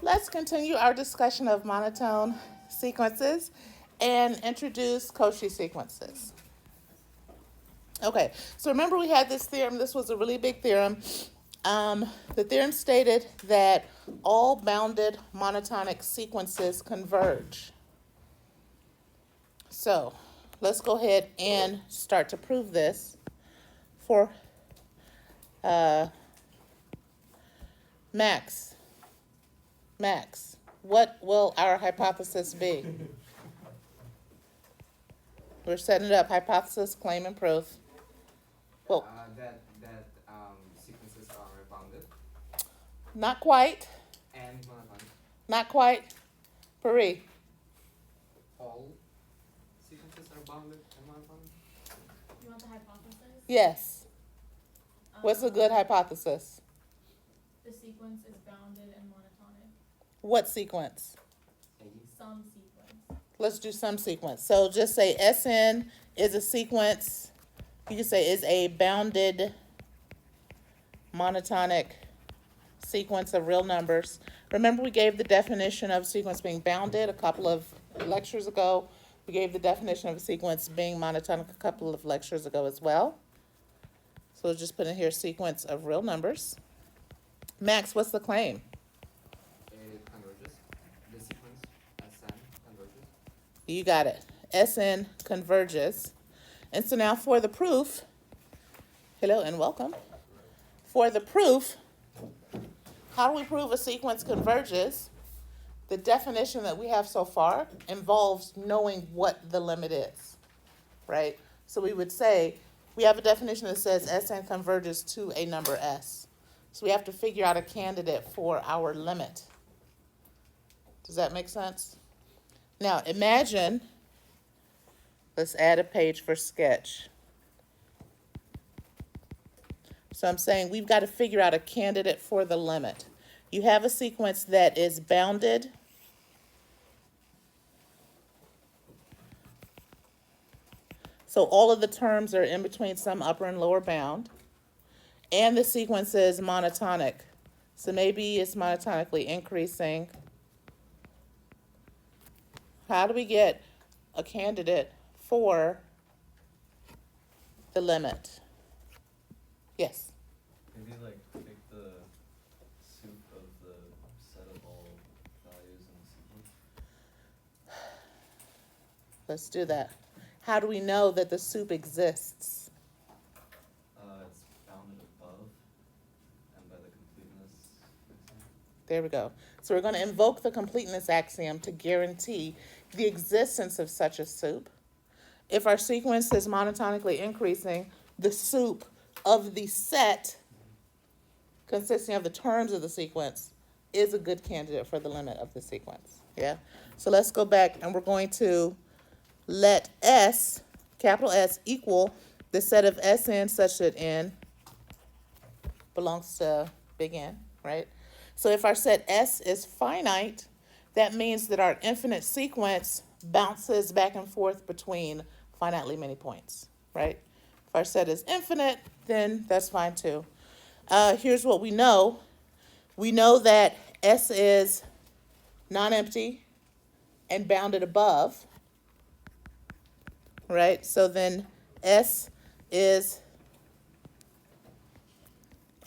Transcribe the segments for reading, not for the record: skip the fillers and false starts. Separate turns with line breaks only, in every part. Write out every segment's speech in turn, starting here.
Let's continue our discussion of monotone sequences and introduce Cauchy sequences. Okay, so remember we had this theorem. This was a really big theorem. The theorem stated that all bounded monotonic sequences converge. So let's go ahead and start to prove this for uh, Max. Max, what will our hypothesis be? We're setting it up. Hypothesis, claim, and proof. Well,
That sequences are bounded
not quite.
and monotonic.
Not quite. Pari.
All sequences are bounded and monotonic.
You want the hypothesis?
Yes. What's a good hypothesis?
The sequence is bounded and monotonic.
What sequence?
Some sequence.
Let's do some sequence. So just say Sn is a sequence. You can say is a bounded monotonic sequence of real numbers. Remember we gave the definition of a sequence being bounded a couple of lectures ago. We gave the definition of a sequence being monotonic a couple of lectures ago as well. So we'll just put in here sequence of real numbers. Max, what's the claim?
It converges. The sequence Sn converges.
You got it. Sn converges. And so now for the proof, hello and welcome. For the proof, how do we prove a sequence converges? The definition that we have so far involves knowing what the limit is, right? So we would say, we have a definition that says Sn converges to a number S. So we have to figure out a candidate for our limit. Does that make sense? Now imagine, let's add a page for sketch. So I'm saying we've got to figure out a candidate for the limit. You have a sequence that is bounded. So all of the terms are in between some upper and lower bound. And the sequence is monotonic. So maybe it's monotonically increasing. How do we get a candidate for the limit? Yes?
Maybe like take the soup of the set of all values in the sequence.
Let's do that. How do we know that the soup exists?
It's bounded above and by the completeness axiom.
There we go. So we're going to invoke the completeness axiom to guarantee the existence of such a soup. If our sequence is monotonically increasing, the soup of the set consisting of the terms of the sequence is a good candidate for the limit of the sequence. Yeah? So let's go back and we're going to let S, capital S, equal the set of Sn such that n belongs to big N, right? So if our set S is finite, that means that our infinite sequence bounces back and forth between finitely many points, right? If our set is infinite, then that's fine too. Here's what we know. We know that S is non-empty and bounded above, right? So then S is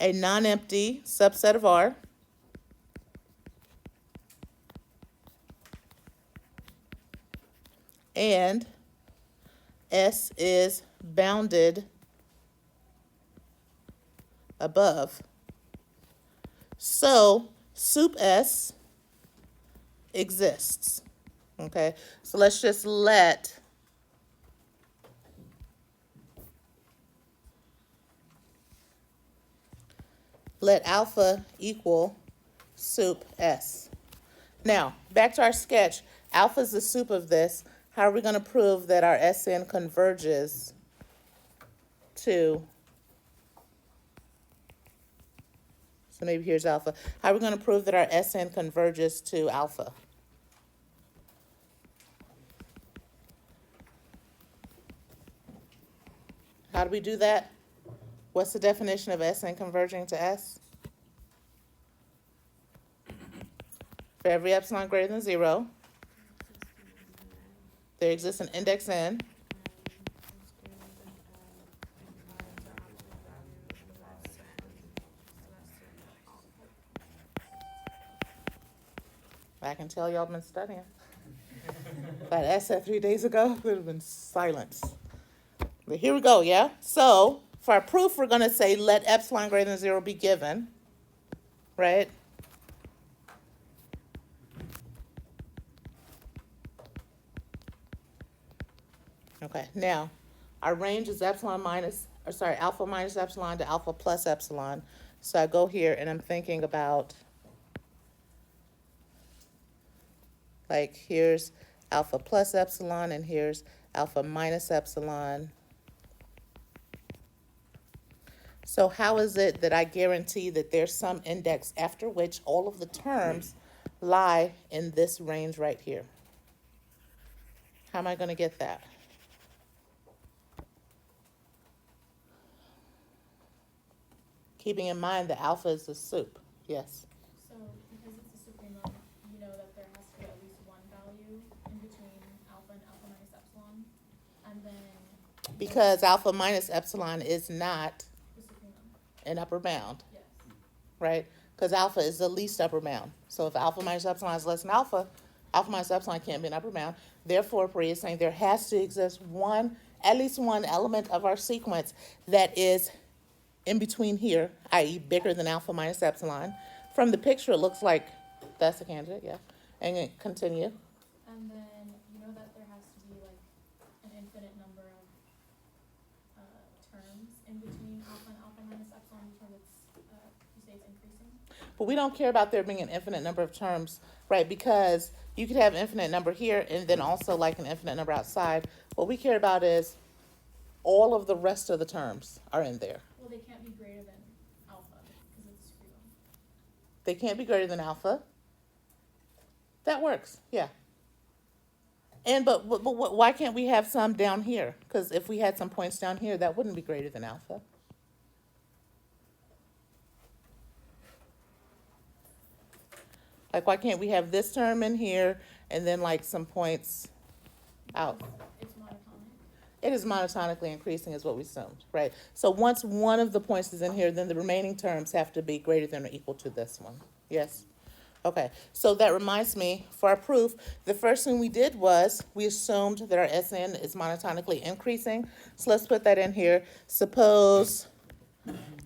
a non-empty subset of R. And S is bounded above. So soup S exists. Okay, so let's just let alpha equal soup S. Now, back to our sketch. Alpha is the soup of this. How are we going to prove that our Sn converges to, so maybe here's alpha. How are we going to prove that our Sn converges to alpha? How do we do that? What's the definition of Sn converging to S? For every epsilon greater than 0, there exists an index n. I can tell y'all been studying. If I'd asked that 3 days ago, it would have been silence. But here we go, yeah? So, for our proof, we're going to say let epsilon greater than 0 be given, right? Okay, now, our range is alpha minus epsilon to alpha plus epsilon. So I go here and I'm thinking about, like, here's alpha plus epsilon and here's alpha minus epsilon. So how is it that I guarantee that there's some index after which all of the terms lie in this range right here? How am I going to get that? Keeping in mind that alpha is a soup. Yes.
So because it's a supremum, you know that there has to be at least one value in between alpha and alpha minus epsilon. And then
Because alpha minus epsilon is not
the supremum.
an upper bound,
Yes.
right? Because alpha is the least upper bound. So if alpha minus epsilon is less than alpha minus epsilon can't be an upper bound. Therefore, Priya is saying there has to exist at least one element of our sequence that is in between here, i.e. bigger than alpha minus epsilon. From the picture, it looks like that's the candidate, yeah. And then continue.
And then you know that there has to be like an infinite number of terms in between alpha and alpha minus epsilon because it's you say it's increasing.
But we don't care about there being an infinite number of terms, right? Because you could have an infinite number here and then also like an infinite number outside. What we care about is all of the rest of the terms are in there.
Well, they can't be greater than alpha because it's supremum.
They can't be greater than alpha. That works, yeah. But why can't we have some down here? Because if we had some points down here, that wouldn't be greater than alpha. Like, why can't we have this term in here and then like some points out?
It's monotonic.
It is monotonically increasing is what we assumed, right? So once one of the points is in here, then the remaining terms have to be greater than or equal to this one. Yes? Okay, so that reminds me, for our proof, the first thing we did was we assumed that our SN is monotonically increasing. So let's put that in here. Suppose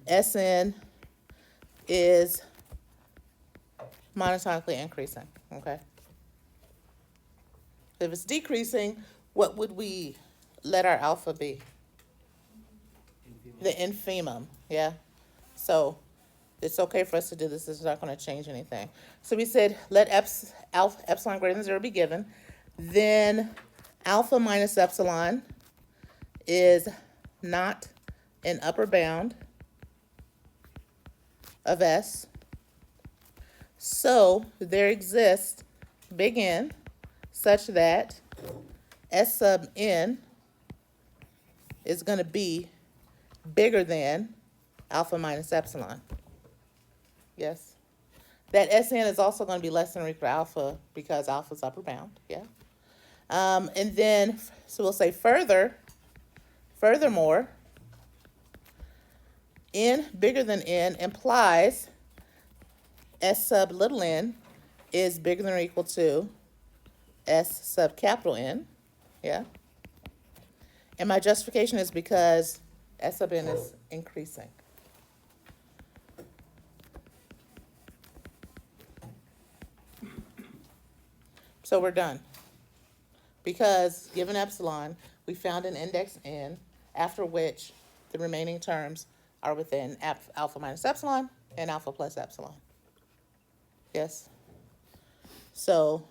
SN is monotonically increasing, okay? If it's decreasing, what would we let our alpha be? The infimum, yeah? So it's okay for us to do this. This is not going to change anything. So we said let epsilon greater than 0 be given. Then alpha minus epsilon is not an upper bound of S. So there exists big N such that S sub n is going to be bigger than alpha minus epsilon. Yes. That Sn is also going to be less than or equal to alpha because alpha is upper bound. Yeah. And then, so we'll say furthermore, n bigger than n implies S sub little n is bigger than or equal to S sub capital N. Yeah. And my justification is because S sub n is increasing. So we're done. Because given epsilon, we found an index n, after which the remaining terms are within alpha minus epsilon and alpha plus epsilon. Yes? So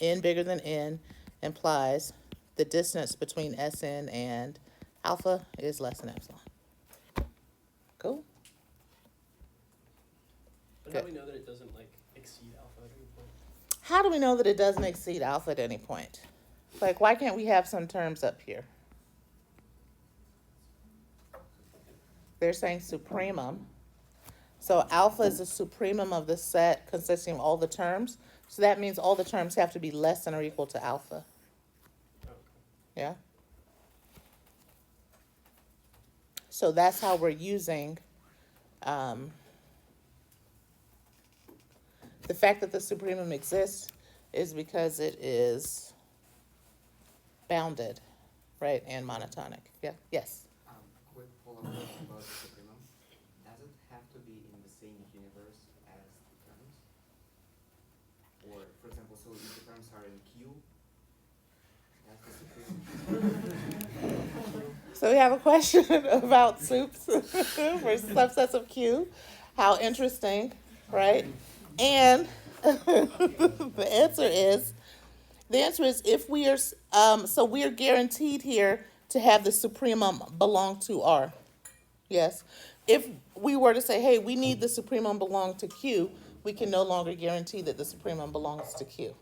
n bigger than n implies the distance between Sn and alpha is less than epsilon. Cool?
But how do we know that it doesn't like exceed alpha at any point?
How do we know that it doesn't exceed alpha at any point? Like, why can't we have some terms up here? They're saying supremum. So alpha is the supremum of the set consisting of all the terms. So that means all the terms have to be less than or equal to alpha.
Okay.
Yeah? So that's how we're using the fact that the supremum exists is because it is bounded, right, and monotonic. Yeah, yes.
Quick follow-up question about the supremum. Does it have to be in the same universe as the terms? Or, for example, so if the terms are in Q, that's the supremum.
So we have a question about soups for subsets of Q. How interesting, right? And the answer is if we are, so we are guaranteed here to have the supremum belong to R. Yes. If we were to say, hey, we need the supremum belong to Q, we can no longer guarantee that the supremum belongs to Q.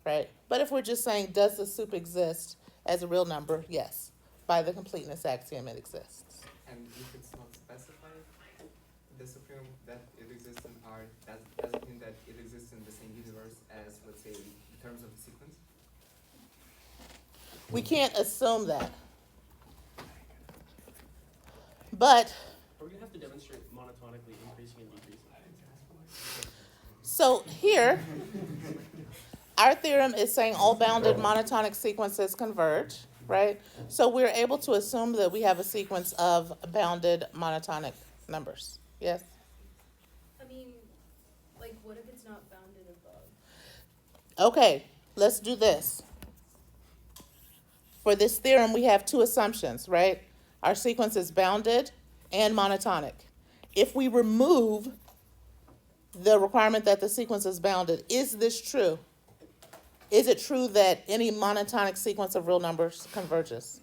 Right? But if we're just saying, does the sup exist as a real number? Yes. By the completeness axiom, it exists.
And if it's not specified, the supremum that it exists in R, does it mean that it exists in the same universe as, let's say, the terms of the sequence?
We can't assume that. But,
Are we gonna have to demonstrate monotonically increasing and decreasing?
so here, our theorem is saying all bounded monotonic sequences converge, right? So we're able to assume that we have a sequence of bounded monotonic numbers. Yes?
I mean, like, what if it's not bounded above?
Okay, let's do this. For this theorem, we have two assumptions, right? Our sequence is bounded and monotonic. If we remove the requirement that the sequence is bounded, is this true? Is it true that any monotonic sequence of real numbers converges?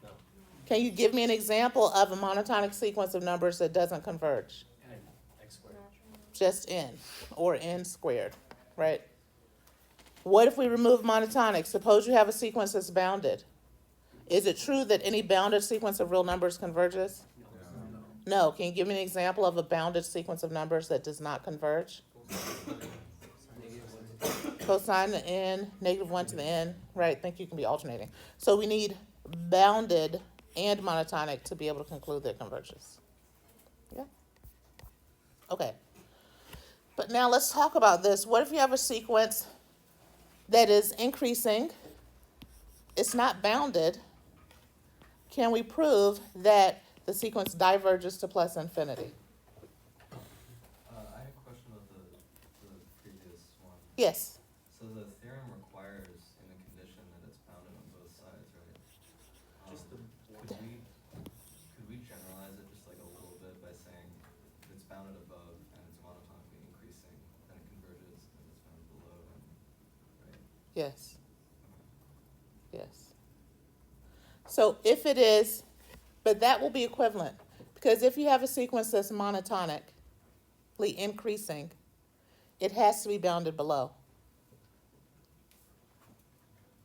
No.
Can you give me an example of a monotonic sequence of numbers that doesn't converge?
N, x squared.
Just n, or n squared, right? What if we remove monotonic? Suppose you have a sequence that's bounded. Is it true that any bounded sequence of real numbers converges? No. Can you give me an example of a bounded sequence of numbers that does not converge? Cosine to n, -1 to the n, right? Think you can be alternating. So we need bounded and monotonic to be able to conclude that converges. Yeah? Okay. But now let's talk about this. What if you have a sequence that is increasing? It's not bounded. Can we prove that the sequence diverges to plus infinity?
I have a question about the previous one.
Yes.
So the theorem requires in a condition that it's bounded on both sides, right?
Just the one.
Could we generalize it just like a little bit by saying if it's bounded above and it's monotonically increasing, then it converges, and if it's bounded below, then, right?
Yes. Yes. So if it is, but that will be equivalent, because if you have a sequence that's monotonically increasing, it has to be bounded below.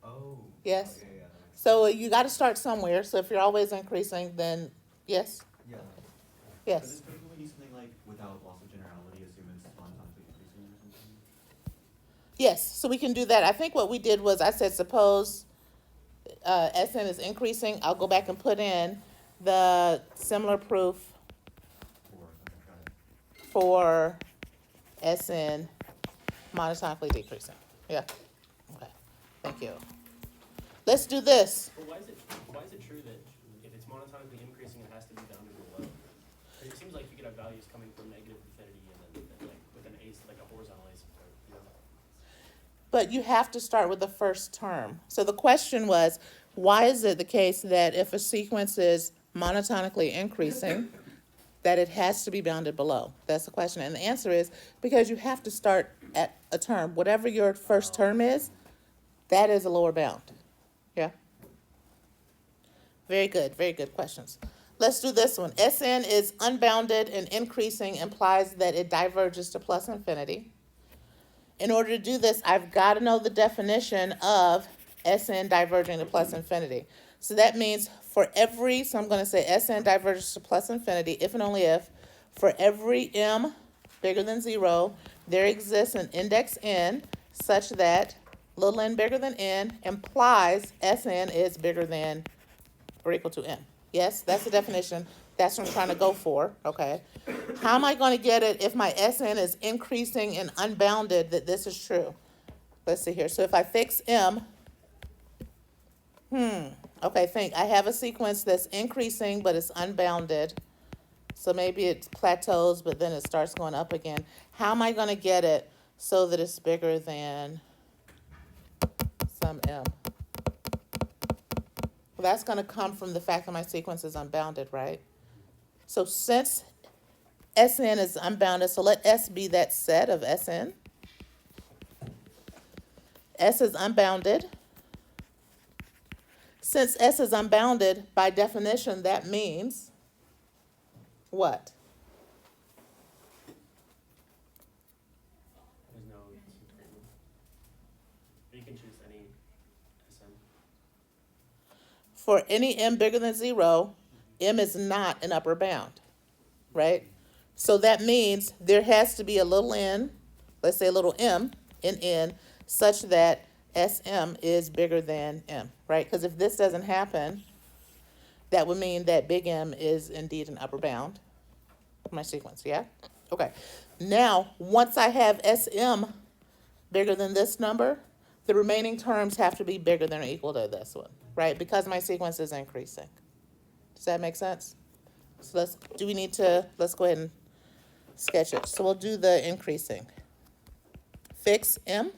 Oh.
Yes.
Oh, yeah, that makes
So you got to start somewhere. So if you're always increasing, then yes,
sense. Yeah.
yes.
But couldn't we do something like, without loss of generality, assume it's monotonically increasing or something?
Yes, so we can do that. I think what we did was I said, suppose Sn is increasing. I'll go back and put in the similar proof
Or, okay, got it.
for Sn monotonically decreasing. Yeah. Okay. Thank you. Let's do this.
But why is it true that if it's monotonically increasing, it has to be bounded below? It seems like you could have values coming from negative infinity and then like with an ace, like a horizontal asymptote, you know?
But you have to start with the first term. So the question was, why is it the case that if a sequence is monotonically increasing, that it has to be bounded below? That's the question. And the answer is because you have to start at a term. Whatever your first term is, that is a lower bound. Yeah? Very good questions. Let's do this one. Sn is unbounded and increasing implies that it diverges to plus infinity. In order to do this, I've got to know the definition of Sn diverging to plus infinity. So that means for every, so I'm going to say Sn diverges to plus infinity, if and only if, for every m bigger than 0, there exists an index n such that little n bigger than n implies Sn is bigger than or equal to m. Yes, that's the definition. That's what I'm trying to go for, okay? How am I going to get it if my Sn is increasing and unbounded that this is true? Let's see here. So if I fix m, okay, think. I have a sequence that's increasing, but it's unbounded. So maybe it plateaus, but then it starts going up again. How am I going to get it so that it's bigger than some m? Well, that's going to come from the fact that my sequence is unbounded, right? So since Sn is unbounded, so let S be that set of Sn. S is unbounded. Since S is unbounded, by definition, that means what?
There's no disagreement. You can choose any SN.
For any m bigger than 0, m is not an upper bound, right? So that means there has to be a little n, let's say a little m in n, such that Sm is bigger than m, right? Because if this doesn't happen, that would mean that big M is indeed an upper bound of my sequence, yeah? Okay. Now, once I have Sm bigger than this number, the remaining terms have to be bigger than or equal to this one, right? Because my sequence is increasing. Does that make sense? So let's go ahead and sketch it. So we'll do the increasing. Fix M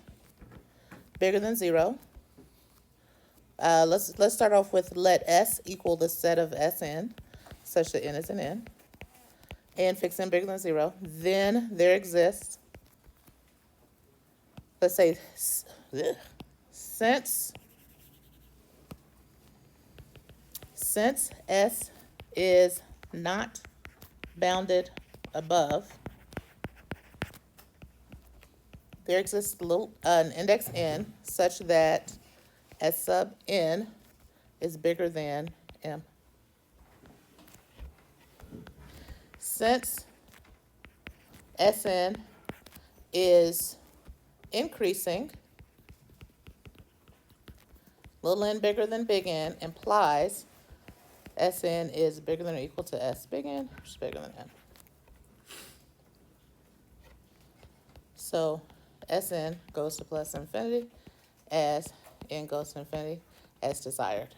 bigger than 0. Let's start off with let S equal the set of Sn, such that n is an n. And fix n bigger than 0. Then there exists, let's say, since S is not bounded above, there exists an index n such that S sub n is bigger than m. Since Sn is increasing, little n bigger than big N implies Sn is bigger than or equal to S big N, which is bigger than m. So Sn goes to plus infinity as n goes to infinity as desired.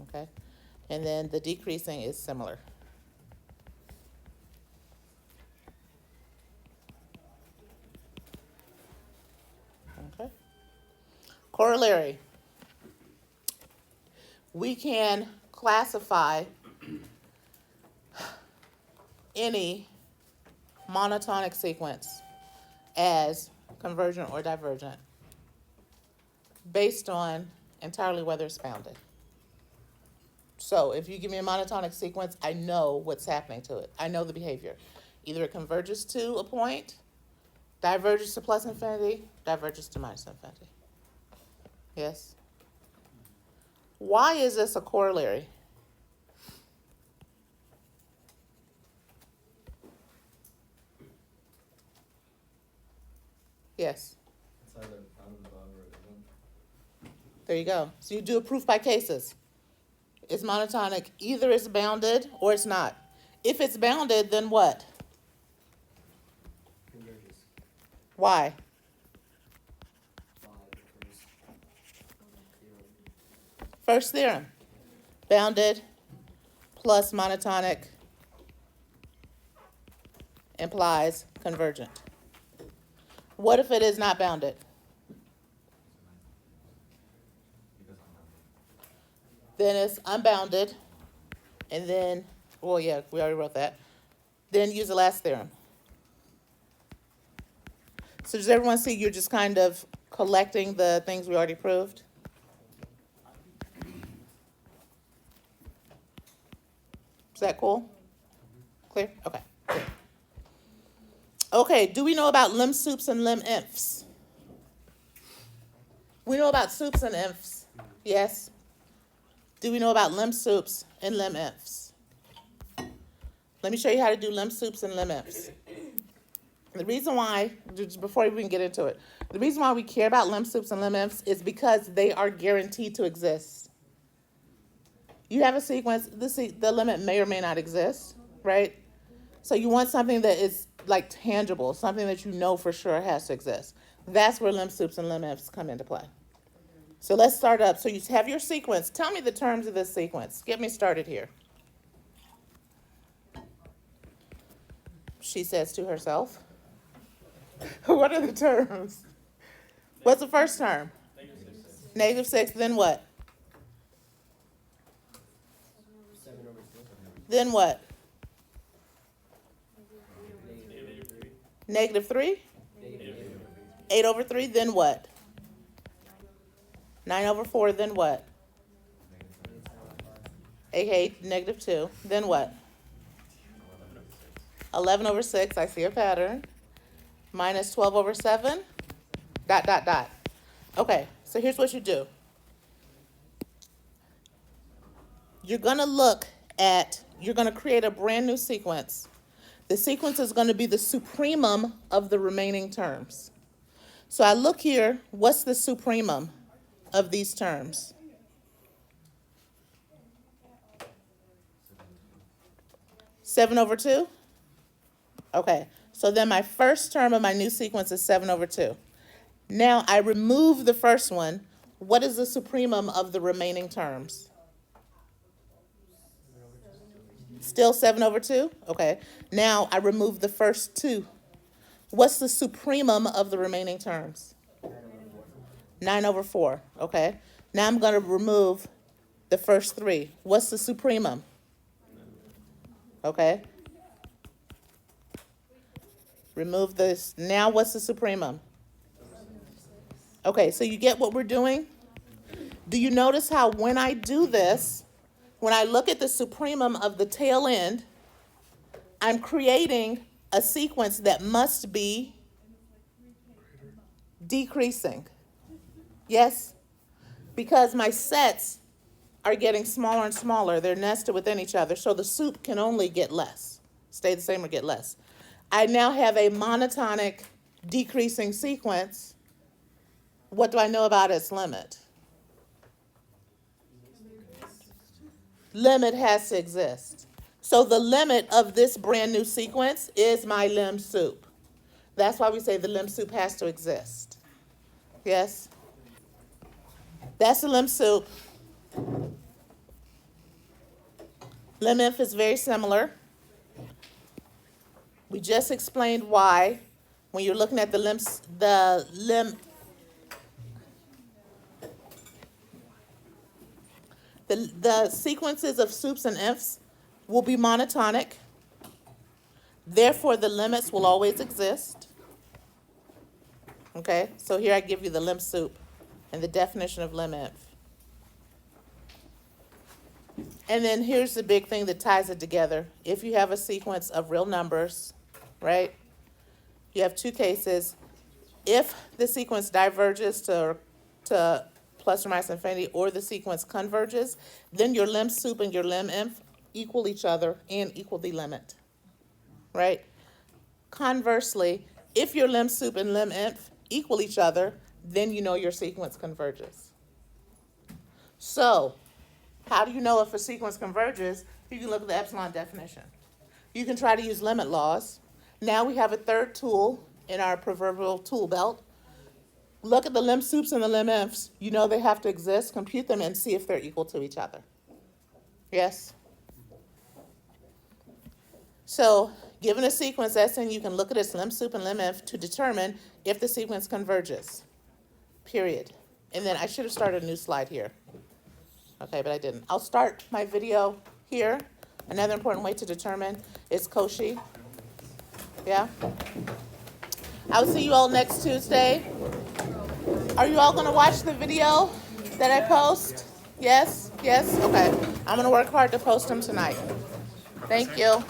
Okay? And then the decreasing is similar. Okay? Corollary. We can classify any monotonic sequence as convergent or divergent based on entirely whether it's bounded. So if you give me a monotonic sequence, I know what's happening to it. I know the behavior. Either it converges to a point, diverges to plus infinity, diverges to minus infinity. Yes? Why is this a corollary? Yes.
It's either bounded above or it isn't.
There you go. So you do a proof by cases. It's monotonic. Either it's bounded or it's not. If it's bounded, then what?
Converges.
Why?
Why? Because theorem.
First theorem. Bounded plus monotonic implies convergent. What if it is not bounded?
Because I'm not.
Then it's unbounded, and then, well, yeah, we already wrote that. Then use the last theorem. So does everyone see you're just kind of collecting the things we already proved? Is that cool? Clear? Okay. Good. Okay, do we know about lim sups and lim infs? We know about sups and infs. Yes? Do we know about lim sups and lim ifs? Let me show you how to do lim sups and lim ifs. The reason why, just before we even get into it, the reason why we care about lim sups and lim ifs is because they are guaranteed to exist. You have a sequence, the limit may or may not exist, right? So you want something that is like tangible, something that you know for sure has to exist. That's where lim sups and lim ifs come into play. So let's start up. So you have your sequence. Tell me the terms of this sequence. Get me started here. She says to herself. What are the terms? What's the first term? Negative 6, then what? Then what? Negative 3? 8 over 3, then what? 9 over 4, then what? aka negative 2, then what? 11 over 6, I see a pattern. Minus 12 over 7, ... Okay, so here's what you do. You're going to create a brand new sequence. The sequence is going to be the supremum of the remaining terms. So I look here, what's the supremum of these terms? Seven over 2? Okay, so then my first term of my new sequence is 7 over 2. Now I remove the first one. What is the supremum of the remaining terms? Still 7 over 2? Okay. Now I remove the first 2. What's the supremum of the remaining terms? 9 over 4. Okay. Now I'm going to remove the first 3. What's the supremum? Okay. Remove this. Now what's the supremum? Okay, so you get what we're doing? Do you notice how when I do this, when I look at the supremum of the tail end, I'm creating a sequence that must be decreasing? Yes? Because my sets are getting smaller and smaller. They're nested within each other, so the soup can only get less, stay the same or get less. I now have a monotonic decreasing sequence. What do I know about its limit? Limit has to exist. So the limit of this brand new sequence is my lim sup. That's why we say the lim sup has to exist. Yes? That's the lim sup. Lim if is very similar. We just explained why when you're looking at the sequences of sups and ifs will be monotonic. Therefore, the limits will always exist. Okay, so here I give you the lim sup and the definition of lim if. And then here's the big thing that ties it together. If you have a sequence of real numbers, right, you have two cases. If the sequence diverges to plus or minus infinity, or the sequence converges, then your lim sup and your lim if equal each other and equal the limit, right? Conversely, if your lim sup and lim if equal each other, then you know your sequence converges. So, how do you know if a sequence converges? You can look at the epsilon definition. You can try to use limit laws. Now we have a third tool in our proverbial tool belt. Look at the lim sups and the lim ifs. You know they have to exist. Compute them and see if they're equal to each other. Yes? So, given a sequence Sn, you can look at its lim sup and lim if to determine if the sequence converges. Period. And then I should have started a new slide here. Okay, but I didn't. I'll start my video here. Another important way to determine is Cauchy. Yeah? I'll see you all next Tuesday. Are you all going to watch the video that I post? Yes? Yes? Okay. I'm going to work hard to post them tonight. Thank you.